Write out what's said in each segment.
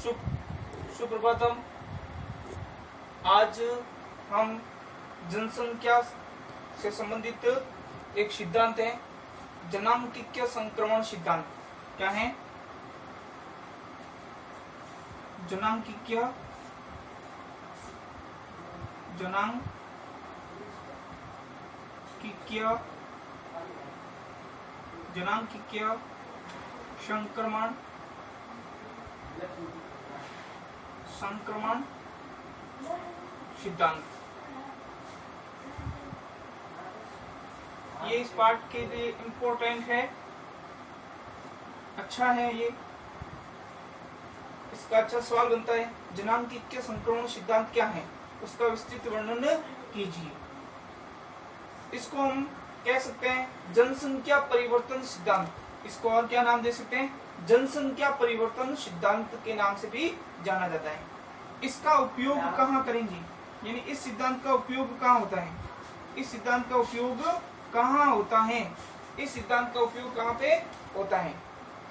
सुप्रभातम। आज हम जनसंख्या से संबंधित एक सिद्धांत है, जनांकीय संक्रमण सिद्धांत। क्या है? जनांकीय संक्रमण सिद्धांत। ये इस पार्ट के लिए इम्पोर्टेंट है, अच्छा है। ये इसका अच्छा सवाल बनता है, जनांकीय संक्रमण सिद्धांत क्या है, उसका विस्तृत वर्णन कीजिए। इसको हम कह सकते हैं जनसंख्या परिवर्तन सिद्धांत। इसको और क्या नाम दे सकते हैं? जनसंख्या परिवर्तन सिद्धांत के नाम से भी जाना जाता है। इसका उपयोग कहाँ करेंगे, यानी इस सिद्धांत का उपयोग कहाँ होता है? इस सिद्धांत का उपयोग कहाँ होता है? इस सिद्धांत का उपयोग कहाँ पे होता है?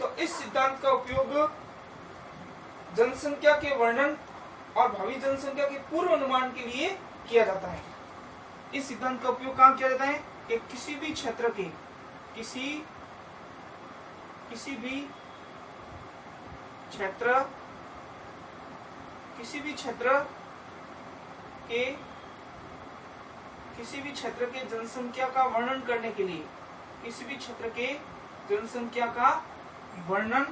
तो इस सिद्धांत का उपयोग जनसंख्या के वर्णन और भावी जनसंख्या के पूर्व अनुमान के लिए किया जाता है। इस सिद्धांत का उपयोग कहाँ किया जाता है कि किसी भी क्षेत्र के किसी भी क्षेत्र के जनसंख्या का वर्णन करने के लिए, किसी भी क्षेत्र के जनसंख्या का वर्णन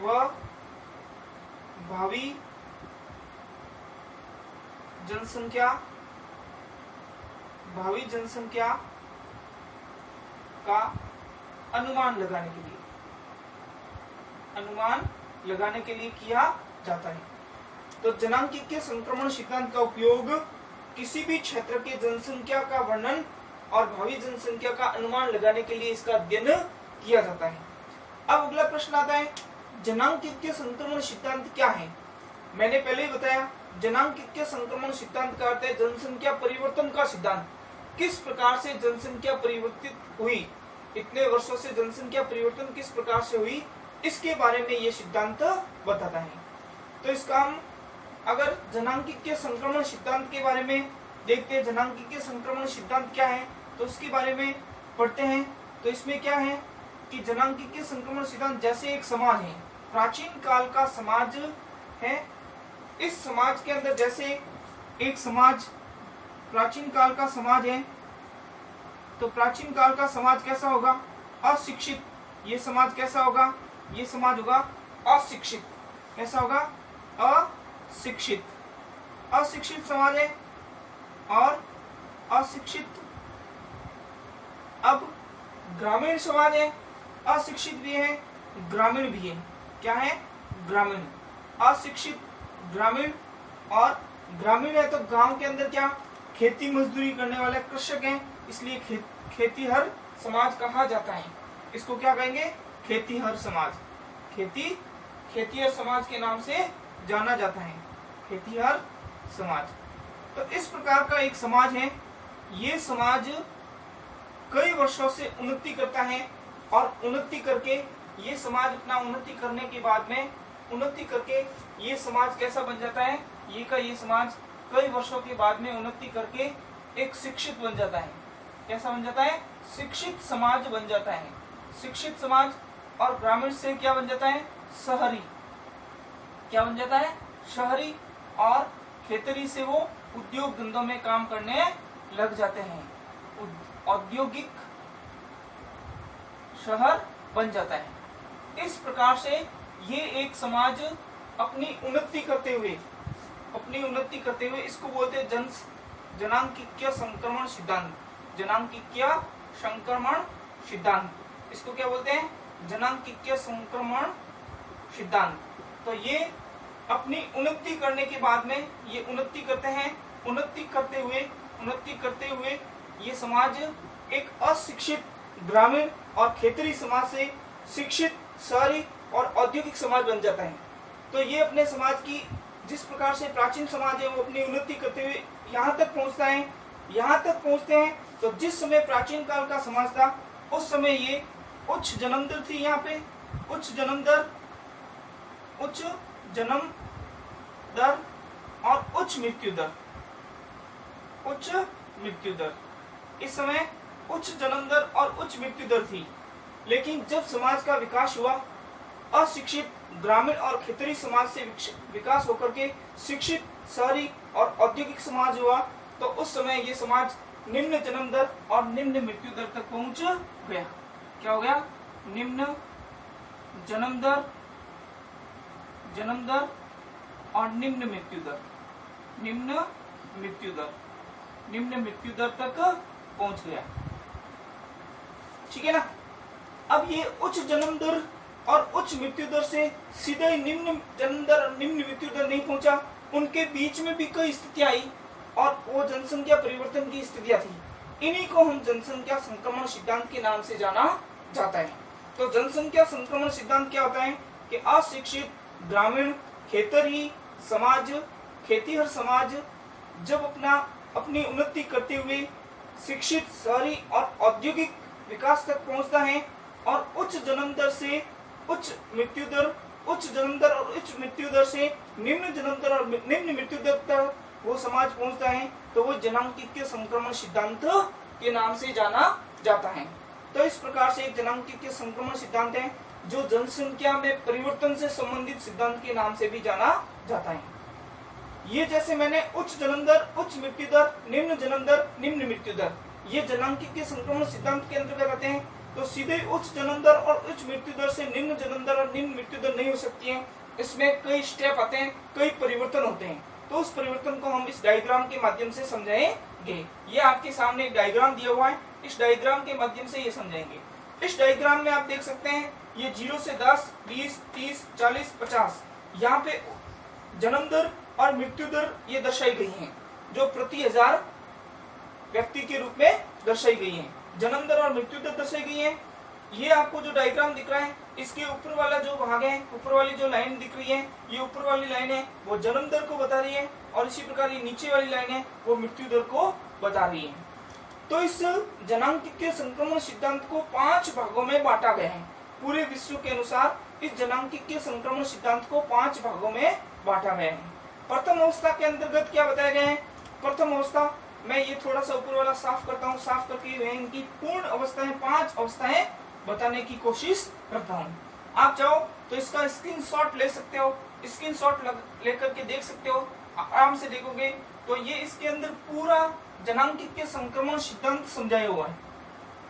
व भावी जनसंख्या का अनुमान लगाने के लिए किया जाता है। तो जनांकीय संक्रमण सिद्धांत का उपयोग किसी भी क्षेत्र के जनसंख्या का वर्णन और भावी जनसंख्या का अनुमान लगाने के लिए इसका अध्ययन किया जाता है। अब अगला प्रश्न आता है, जनांकीय संक्रमण सिद्धांत क्या है? मैंने पहले ही बताया, जनांकीय संक्रमण सिद्धांत का अर्थ है जनसंख्या परिवर्तन का सिद्धांत। किस प्रकार से जनसंख्या परिवर्तित हुई, इतने वर्षों से जनसंख्या परिवर्तन किस प्रकार से हुई, इसके बारे में यह सिद्धांत बताता है। तो इसका हम अगर जनांकीय संक्रमण सिद्धांत के बारे में देखते हैं, जनांकीय संक्रमण सिद्धांत क्या है, तो उसके बारे में पढ़ते हैं। तो इसमें क्या है कि जनांकीय संक्रमण सिद्धांत जैसे एक समाज है, प्राचीन काल का समाज है। इस समाज के अंदर जैसे एक समाज प्राचीन काल का समाज है, तो प्राचीन काल का समाज कैसा होगा? अशिक्षित। ये समाज कैसा होगा? ये समाज होगा अशिक्षित। कैसा होगा? अशिक्षित समाज है। और अशिक्षित, अब ग्रामीण समाज है, अशिक्षित भी है, ग्रामीण भी है। क्या है? ग्रामीण, अशिक्षित, ग्रामीण। और ग्रामीण है तो गांव के अंदर क्या खेती मजदूरी करने वाले कृषक हैं, इसलिए खेतीहर समाज कहा जाता है। इसको क्या कहेंगे? खेतीहर समाज। खेतीहर समाज के नाम से जाना जाता है, खेतीहर समाज। तो इस प्रकार का एक समाज है। ये समाज कई वर्षों से उन्नति करता है और उन्नति करके ये समाज अपना उन्नति करने के बाद में उन्नति करके ये समाज कैसा बन जाता है? ये समाज कई वर्षों के बाद में उन्नति करके एक शिक्षित बन जाता है। कैसा बन जाता है? शिक्षित समाज बन जाता है। शिक्षित समाज। और ग्रामीण से क्या बन जाता है? शहरी। क्या बन जाता है? शहरी। और खेतरी से वो उद्योग धंधों में काम करने लग जाते हैं, औद्योगिक शहर बन जाता है। इस प्रकार से ये एक समाज अपनी उन्नति करते हुए इसको बोलते हैं जनांकीय संक्रमण सिद्धांत। जनांकीय संक्रमण सिद्धांत, इसको क्या बोलते हैं? जनांकीय संक्रमण सिद्धांत। तो ये अपनी उन्नति करने के बाद में ये उन्नति करते हैं। उन्नति करते हुए ये समाज एक अशिक्षित ग्रामीण और खेतरी समाज से शिक्षित शहरी और औद्योगिक समाज बन जाता है। तो ये अपने समाज की जिस प्रकार से प्राचीन समाज है वो अपनी उन्नति करते हुए यहाँ तक पहुँचते हैं। तो जिस समय प्राचीन काल का समाज था उस समय ये उच्च जन्म दर थी यहाँ पे, उच्च जन्म दर, उच्च जन्म दर और उच्च मृत्यु दर, उच्च मृत्यु दर। इस समय उच्च जन्म दर और उच्च मृत्यु दर थी। लेकिन जब समाज का विकास हुआ, अशिक्षित ग्रामीण और क्षेत्रीय समाज से विकास होकर के शिक्षित शहरी और औद्योगिक समाज हुआ, तो उस समय ये समाज निम्न जन्म दर और निम्न मृत्यु दर तक पहुंच गया। क्या हो गया? निम्न जन्म दर और निम्न मृत्यु दर, निम्न मृत्यु दर, निम्न मृत्यु दर तक पहुंच गया। ठीक है ना। अब ये उच्च जन्म दर और उच्च मृत्यु दर से सीधे निम्न जन्म दर और निम्न मृत्यु दर नहीं पहुंचा, उनके बीच में भी कई स्थितियां आई और वो जनसंख्या परिवर्तन की स्थितियां थी। इन्हीं को हम जनसंख्या संक्रमण सिद्धांत के नाम से जाना जाता है। तो जनसंख्या संक्रमण सिद्धांत क्या होता है कि अशिक्षित ग्रामीण खेतरी समाज, खेतीहर समाज जब अपनी उन्नति करते हुए शिक्षित शहरी और औद्योगिक विकास तक पहुंचता है और उच्च जन्म दर से उच्च मृत्यु दर, उच्च जन्म दर और उच्च मृत्यु दर से निम्न जन्म दर और निम्न मृत्यु दर तक वो समाज पहुंचता है, तो वो जनांकीय संक्रमण सिद्धांत के नाम से जाना जाता है। तो इस प्रकार से जनांकीय संक्रमण सिद्धांत है जो जनसंख्या में परिवर्तन से संबंधित सिद्धांत के नाम से भी जाना जाता है। ये जैसे मैंने उच्च जन्म दर, उच्च मृत्यु दर, निम्न जन्म दर, निम्न मृत्यु दर, ये जनांकीय संक्रमण सिद्धांत के अंतर्गत आते हैं। तो सीधे उच्च जन्म दर और उच्च मृत्यु दर से निम्न जन्म दर और निम्न मृत्यु दर नहीं हो सकती है। इसमें कई स्टेप आते हैं, कई परिवर्तन होते हैं। तो उस परिवर्तन को हम इस डायग्राम के माध्यम से समझाएंगे। ये आपके सामने एक डायग्राम दिया हुआ है, इस डायग्राम के माध्यम से ये समझाएंगे। इस डायग्राम में आप देख सकते हैं ये 0 से 10, 20, 30, 40, 50 यहाँ पे जन्म दर और मृत्यु दर ये दर्शाई गई हैं, जो प्रति 1000 व्यक्ति के रूप में दर्शाई गई हैं। जन्म दर और मृत्यु दर दर्शाई गई है। ये आपको जो डायग्राम दिख रहा है, इसके ऊपर वाला जो भाग है, ऊपर वाली जो लाइन दिख रही है, ये ऊपर वाली लाइन है वो जन्म दर को बता रही है और इसी प्रकार ये नीचे वाली लाइन है वो मृत्यु दर को बता रही है। तो इस जनांकीय संक्रमण सिद्धांत को 5 भागों में बांटा गया है। पूरे विश्व के अनुसार इस जनांकीय संक्रमण सिद्धांत को 5 भागों में बांटा गया है। प्रथम अवस्था के अंतर्गत क्या बताया गया है? प्रथम अवस्था, मैं ये थोड़ा सा ऊपर वाला साफ करता हूँ, साफ करके इनकी पूर्ण अवस्थाएं 5 अवस्थाएं बताने की कोशिश करता हूँ। आप चाहो तो इसका स्क्रीनशॉट ले सकते हो, स्क्रीनशॉट लेकर के देख सकते हो, आराम से देखोगे तो ये इसके अंदर पूरा जनांकीय संक्रमण सिद्धांत समझाया हुआ है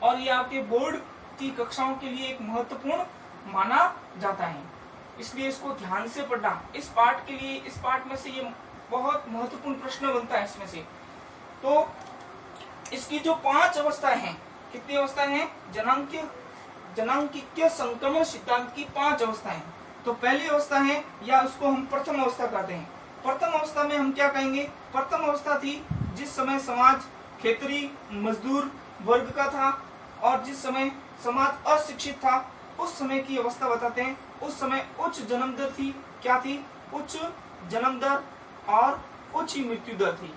और ये आपके बोर्ड की कक्षाओं के लिए एक महत्वपूर्ण माना जाता है, इसलिए इसको ध्यान से पढ़ना। इस पार्ट के लिए, इस पार्ट में से ये बहुत महत्वपूर्ण प्रश्न बनता है इसमें से। तो इसकी जो 5 अवस्थाएं हैं, कितनी अवस्थाएं हैं? जनांकीय संक्रमण सिद्धांत की 5 अवस्थाएं। तो पहली अवस्था है, या उसको हम प्रथम अवस्था कहते हैं। प्रथम अवस्था में हम क्या कहेंगे? प्रथम अवस्था थी जिस समय समाज खेतरी मजदूर वर्ग का था और जिस समय समाज अशिक्षित था, उस समय की अवस्था बताते हैं। उस समय उच्च जन्म दर थी। क्या थी? उच्च जन्म दर और उच्च मृत्यु दर थी।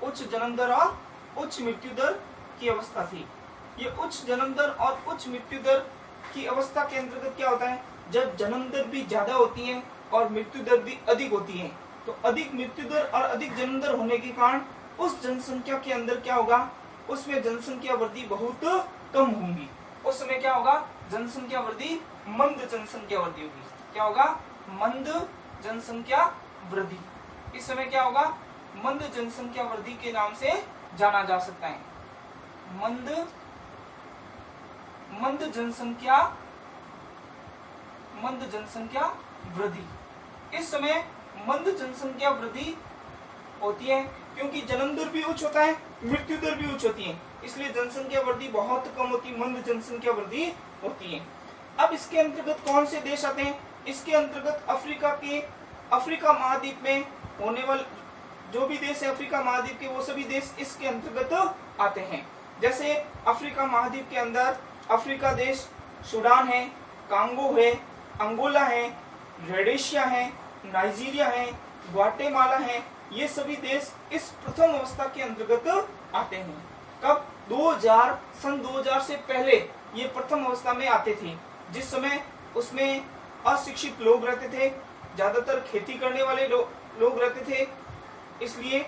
उच्च जन्म दर और उच्च मृत्यु दर की अवस्था थी। ये उच्च जन्म दर और उच्च मृत्यु दर की अवस्था के अंतर्गत क्या होता है? जब जन्म दर भी ज्यादा होती है और मृत्यु दर भी अधिक होती है, तो अधिक मृत्यु दर और अधिक जन्म दर होने के कारण उस जनसंख्या के अंदर क्या होगा? उसमें जनसंख्या वृद्धि बहुत कम होगी। उस समय क्या होगा? जनसंख्या वृद्धि मंद जनसंख्या वृद्धि होगी। क्या होगा? मंद जनसंख्या वृद्धि। इस समय क्या होगा? मंद जनसंख्या वृद्धि के नाम से जाना जा सकता है। मंद जनसंख्या वृद्धि। इस समय मंद जनसंख्या वृद्धि होती है क्योंकि जन्म दर भी उच्च होता है, मृत्यु दर भी उच्च होती है, इसलिए जनसंख्या वृद्धि बहुत कम होती, मंद जनसंख्या वृद्धि होती है। अब इसके अंतर्गत कौन से देश आते हैं? इसके अंतर्गत अफ्रीका महाद्वीप में होने वाले जो भी देश है अफ्रीका महाद्वीप के, वो सभी देश इसके अंतर्गत आते हैं। जैसे अफ्रीका महाद्वीप के अंदर अफ्रीका देश, सूडान है, कांगो है, अंगोला है, रोडेशिया है, नाइजीरिया है, ग्वाटेमाला है, ये सभी देश इस प्रथम अवस्था के अंतर्गत आते हैं। कब? सन 2000 से पहले ये प्रथम अवस्था में आते थे, जिस समय उसमें अशिक्षित लोग रहते थे, ज्यादातर खेती करने वाले लोग रहते थे, इसलिए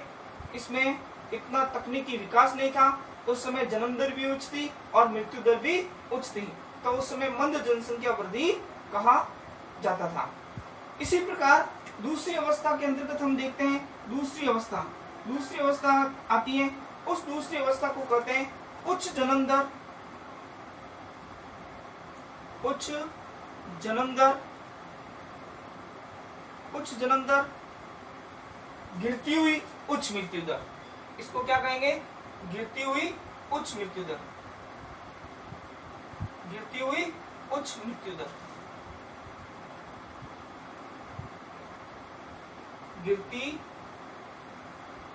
इसमें इतना तकनीकी विकास नहीं था। उस समय जन्म दर भी उच्च थी और मृत्यु दर भी उच्च थी, तो उस समय मंद जनसंख्या वृद्धि कहा जाता था। इसी प्रकार दूसरी अवस्था के अंतर्गत हम देखते हैं दूसरी अवस्था आती है। उस दूसरी अवस्था को कहते हैं उच्च जन्म दर, उच्च जन्म दर, गिरती हुई उच्च मृत्यु दर। इसको क्या कहेंगे? गिरती हुई उच्च मृत्यु दर, गिरती हुई उच्च मृत्यु दर, गिरती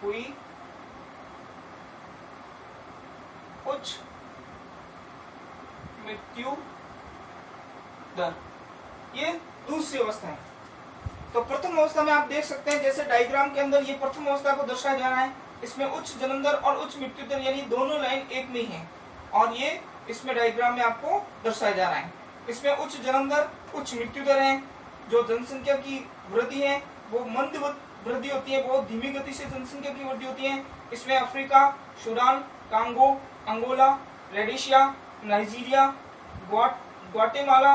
हुई उच्च मृत्यु दर, ये दूसरी अवस्था है। तो प्रथम अवस्था में आप देख सकते हैं, जैसे डायग्राम के अंदर ये प्रथम अवस्था को दर्शाया जा रहा है। इसमें उच्च जन्म दर और उच्च मृत्यु दर यानी दोनों लाइन एक में है, और ये इसमें डायग्राम में आपको दर्शाया जा रहा है। इसमें उच्च जन्म दर उच्च मृत्यु दर है। जो जनसंख्या की वृद्धि है वो मंद वृद्धि होती है, बहुत धीमी गति से जनसंख्या की वृद्धि होती है। इसमें Africa, Sudan, Congo, Angola, Rhodesia, Nigeria, Guatemala,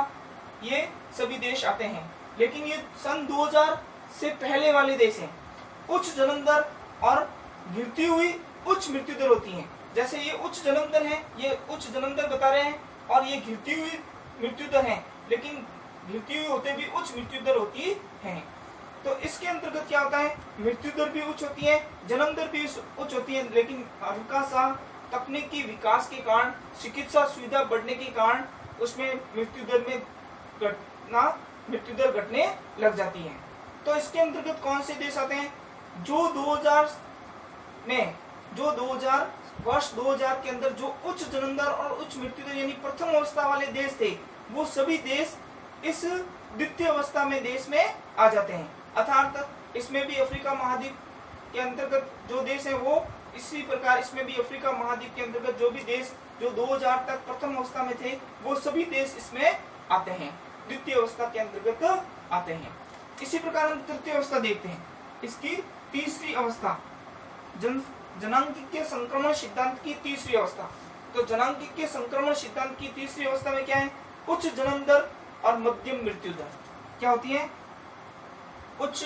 ये सभी देश आते हैं। लेकिन ये सन 2000 से पहले वाले देश हैं। उच्च जन्म दर और गिरती हुई उच्च मृत्यु दर होती है। जैसे ये उच्च जन्म दर है, ये उच्च जन्म दर बता रहे हैं, और ये गिरती हुई मृत्यु दर है, लेकिन गिरती हुई होते भी उच्च मृत्यु दर होती है। तो इसके अंतर्गत क्या होता है? मृत्यु दर भी उच्च होती है, जन्म दर भी उच्च होती है, लेकिन हल्का सा तकनीकी विकास के कारण, चिकित्सा सुविधा बढ़ने के कारण उसमें मृत्यु दर घटने लग जाती है। तो इसके अंतर्गत कौन से देश आते हैं? जो 2000 वर्ष 2000 के अंदर जो उच्च जन्म दर और उच्च मृत्यु दर यानी प्रथम अवस्था वाले देश थे, वो सभी देश इस द्वितीय अवस्था में देश में आ जाते हैं। अर्थात इसमें भी अफ्रीका महाद्वीप के अंतर्गत जो देश है वो इसी प्रकार इसमें भी अफ्रीका महाद्वीप के अंतर्गत जो भी देश जो 2000 तक प्रथम अवस्था में थे, वो सभी देश इसमें आते हैं, द्वितीय अवस्था के अंतर्गत आते हैं। इसी प्रकार हम तृतीय अवस्था देखते हैं। इसकी तीसरी अवस्था जनांगीय संक्रमण सिद्धांत की तीसरी अवस्था। तो जनांगीय संक्रमण सिद्धांत की तीसरी अवस्था में क्या है? उच्च जन्म दर और मध्यम मृत्यु दर क्या होती है? उच्च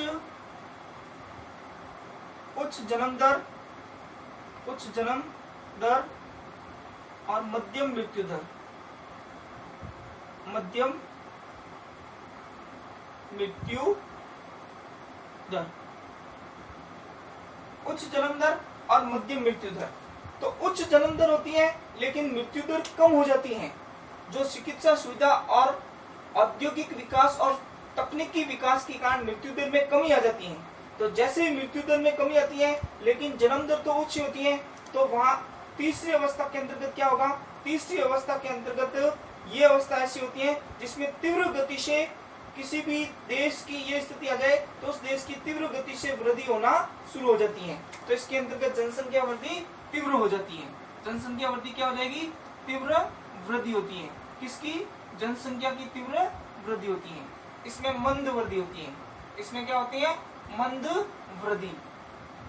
जन्म दर और मध्यम मृत्यु दर, मध्यम मृत्यु दर, उच्च जन्म दर और मध्यम मृत्यु दर। तो उच्च जन्म दर होती है लेकिन मृत्यु दर कम हो जाती है, जो चिकित्सा सुविधा और औद्योगिक विकास और तकनीकी विकास के कारण मृत्यु दर में कमी आ जाती है। तो जैसे ही मृत्यु दर में कमी आती है लेकिन जन्म दर तो उच्च होती है, तो वहां तीसरी अवस्था के अंतर्गत क्या होगा? तीसरी अवस्था के अंतर्गत ये अवस्था ऐसी होती है जिसमें तीव्र गति से किसी भी देश की ये स्थिति आ जाए तो उस देश की तीव्र गति से वृद्धि होना शुरू हो जाती है। तो इसके अंतर्गत जनसंख्या वृद्धि तीव्र हो जाती है। जनसंख्या वृद्धि क्या हो जाएगी? तीव्र वृद्धि होती है। किसकी? जनसंख्या की तीव्र वृद्धि होती है। इसमें मंद वृद्धि होती है। इसमें क्या होती है? मंद वृद्धि।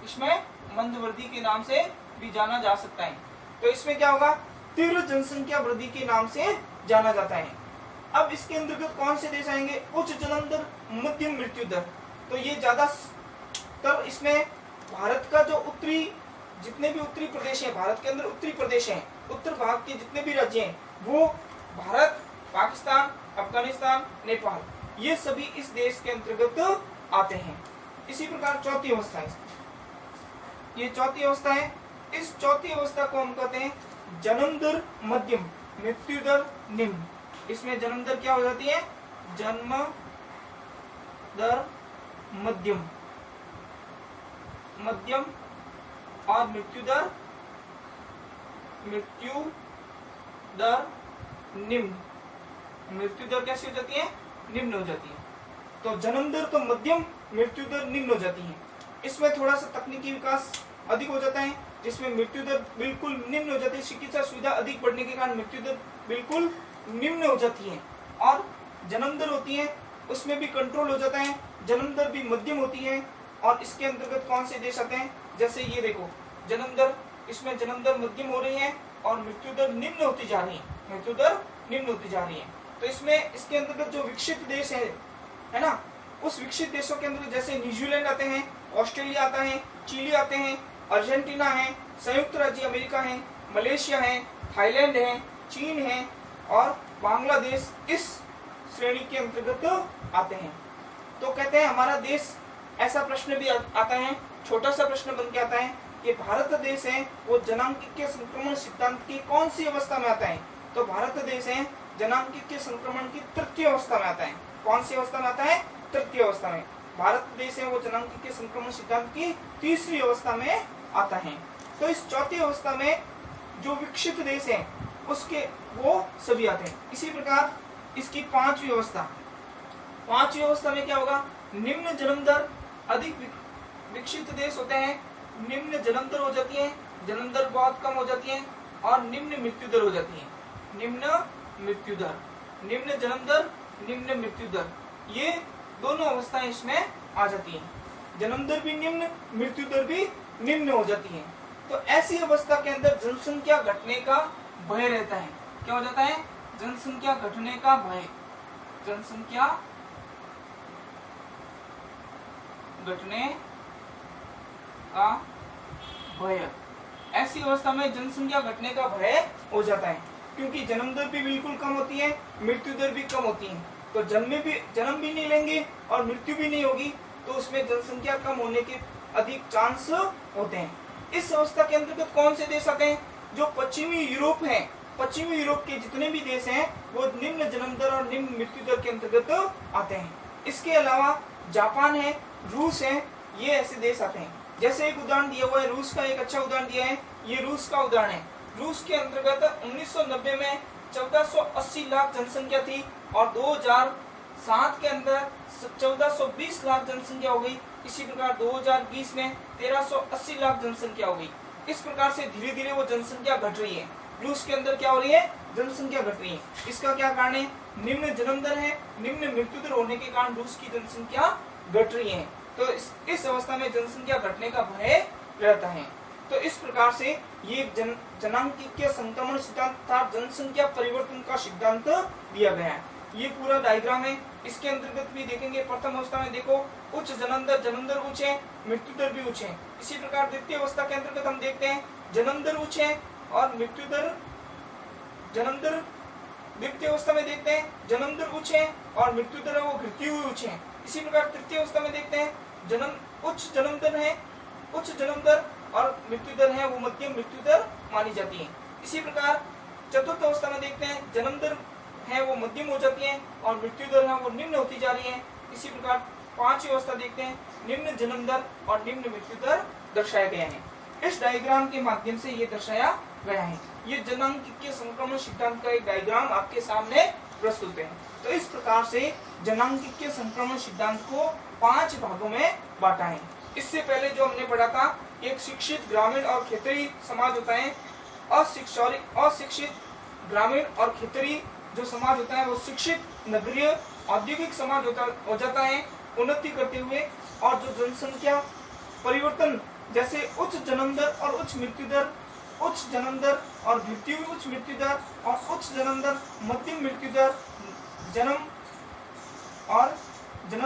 इसमें मंद वृद्धि के नाम से भी जाना जा सकता है। तो इसमें क्या होगा? तीव्र जनसंख्या वृद्धि के नाम से जाना जाता है। अब इसके अंतर्गत कौन से देश आएंगे? उच्च जन्म दर, मध्यम मृत्यु दर। तो ये ज्यादा तर इसमें भारत का जो उत्तरी जितने भी उत्तरी प्रदेश है, भारत के अंदर उत्तरी प्रदेश है, उत्तर भारत के जितने भी राज्य हैं, वो भारत, पाकिस्तान, अफगानिस्तान, नेपाल, ये सभी इस देश के अंतर्गत आते हैं। इसी प्रकार चौथी अवस्था है, ये चौथी अवस्था है। इस चौथी अवस्था को हम कहते हैं जन्म दर मध्यम, मृत्यु दर निम्न। इसमें जन्म दर क्या हो जाती है? जन्म दर मध्यम, मध्यम और मृत्यु दर निम्न। मृत्यु दर कैसी हो जाती है? निम्न हो जाती है। तो जन्म दर तो मध्यम, मृत्यु दर निम्न हो जाती है। इसमें थोड़ा सा तकनीकी विकास अधिक हो जाता है, जिसमें मृत्यु दर बिल्कुल निम्न हो जाती है, चिकित्सा सुविधा अधिक बढ़ने के कारण मृत्यु दर बिल्कुल निम्न हो जाती है, और जन्म दर होती है उसमें भी कंट्रोल हो जाता है, जन्म दर भी मध्यम होती है। और इसके अंतर्गत कौन से देश आते हैं, जैसे ये देखो जन्म दर, इसमें जन्म दर मध्यम हो रही है और मृत्यु दर निम्न होती जा रही है, मृत्यु दर निम्न होती जा रही है। तो इसमें इसके अंतर्गत जो विकसित देश है ना, उस विकसित देशों के अंदर जैसे न्यूजीलैंड आते हैं, ऑस्ट्रेलिया आता है, चिली आते हैं, अर्जेंटीना है, संयुक्त राज्य अमेरिका है, मलेशिया है, थाईलैंड है, चीन है और बांग्लादेश इस श्रेणी के अंतर्गत आते हैं। तो कहते हैं हमारा देश, ऐसा प्रश्न भी आता है, छोटा सा प्रश्न बन के आता है कि भारत देश है वो जनांकीय संक्रमण सिद्धांत की कौन सी अवस्था में आता है। तो भारत देश है जनांकीय संक्रमण की तृतीय अवस्था में आता है। कौन सी अवस्था में आता है, तृतीय अवस्था में। भारत देश है वो जनांकीय संक्रमण सिद्धांत की तीसरी अवस्था में आता है। तो इस चौथी अवस्था में जो विकसित देश है उसके वो सभी आते हैं। इसी प्रकार इसकी पांचवी अवस्था में क्या होगा, निम्न जन्म दर, अधिक विकसित देश होते हैं, निम्न जन्म दर हो जाती है, जन्म दर बहुत कम हो जाती है और निम्न मृत्यु दर हो जाती है, निम्न मृत्यु दर, निम्न जन्म दर, निम्न मृत्यु दर, ये दोनों अवस्थाएं इसमें आ जाती हैं। जन्म दर भी निम्न, मृत्यु दर भी निम्न हो जाती है। तो ऐसी अवस्था के अंदर जनसंख्या घटने का भय रहता है। क्या हो जाता है, जनसंख्या घटने का भय, जनसंख्या घटने का भय। ऐसी अवस्था में जनसंख्या घटने का भय हो जाता है, क्योंकि जन्म दर भी बिल्कुल कम होती है, मृत्यु दर भी कम होती है। तो जन्म भी नहीं लेंगे और मृत्यु भी नहीं होगी, तो उसमें जनसंख्या कम होने के अधिक चांस होते हैं। इस अवस्था के अंतर्गत कौन से देश आते हैं, जो पश्चिमी यूरोप है, पश्चिमी यूरोप के जितने भी देश हैं वो निम्न जन्म दर और निम्न मृत्यु दर के अंतर्गत आते हैं। इसके अलावा जापान है, रूस है, ये ऐसे देश आते हैं। जैसे एक उदाहरण दिया हुआ है, रूस का एक अच्छा उदाहरण दिया है, ये रूस का उदाहरण है। रूस के अंतर्गत 1990 में 1480 लाख जनसंख्या थी और 2007 के अंदर 1420 लाख जनसंख्या हो गई। इसी प्रकार 2020 में 1380 लाख जनसंख्या हो गई। इस प्रकार से धीरे धीरे वो जनसंख्या घट रही है। रूस के अंदर क्या हो रही है, जनसंख्या घट रही है। इसका क्या कारण है, निम्न जन्म दर है, निम्न मृत्यु दर होने के कारण रूस की जनसंख्या घट रही है। तो इस अवस्था में जनसंख्या घटने का भय रहता है। तो इस प्रकार से ये जनांकीय संक्रमण सिद्धांत था, जनसंख्या परिवर्तन का सिद्धांत दिया गया है। ये पूरा डायग्राम है। इसके अंतर्गत भी देखेंगे, प्रथम अवस्था में देखो उच्च जन्म दर उच्च है, मृत्यु दर भी उच्च है। इसी प्रकार द्वितीय अवस्था के अंतर्गत हम देखते हैं जन्म दर उच्च है और मृत्यु दर, जन्म दर द्वितीय अवस्था में देखते हैं जन्म दर उच्च है और मृत्यु दर वो गिरती हुई उच्च है। इसी प्रकार तृतीय अवस्था में देखते हैं उच्च जन्म दर है, उच्च जन्म दर और मृत्यु दर है वो मध्यम मृत्यु दर मानी जाती है। इसी प्रकार चतुर्थ अवस्था में देखते हैं जन्म दर है वो मध्यम हो जाती है और मृत्यु दर है वो निम्न होती जा रही है। इसी प्रकार पांचवी अवस्था देखते हैं निम्न जन्म दर और निम्न मृत्यु दर दर्शाया गया है। इस डायग्राम के माध्यम से ये दर्शाया गया है। ये जनांकीय संक्रमण सिद्धांत का एक डायग्राम आपके सामने प्रस्तुत है। तो इस प्रकार से जनांकीय संक्रमण सिद्धांत को 5 भागों में बांटा है। इससे पहले जो हमने पढ़ा था, एक शिक्षित ग्रामीण और खेतरी समाज होता है, अशिक्षित ग्रामीण और खेतरी जो समाज होता है वो शिक्षित नगरीय औद्योगिक समाज हो जाता है उन्नति करते हुए। और जो जनसंख्या परिवर्तन जैसे उच्च जन्म दर और उच्च मृत्यु दर, उच्च जन्म दर और गिरती हुई उच्च मृत्यु दर और उच्च जन्म दर मध्यम मृत्यु दर, जन्म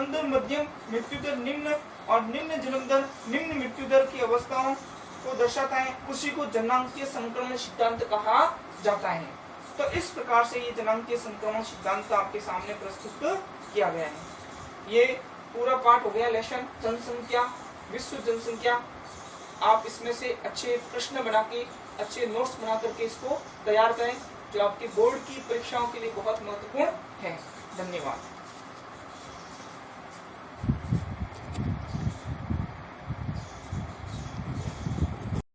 दर मध्यम, मृत्यु दर निम्न और निम्न जन्म दर निम्न मृत्यु दर की अवस्थाओं को दर्शाता है, उसी को जनांकीय संक्रमण सिद्धांत कहा जाता है। तो इस प्रकार से ये जनांकीय संक्रमण सिद्धांत आपके सामने प्रस्तुत किया गया है। ये पूरा पाठ हो गया लेसन जनसंख्या, विश्व जनसंख्या। आप इसमें से अच्छे प्रश्न बना के, अच्छे नोट्स बना करके इसको तैयार करें, जो आपके बोर्ड की परीक्षाओं के लिए बहुत महत्वपूर्ण है। धन्यवाद।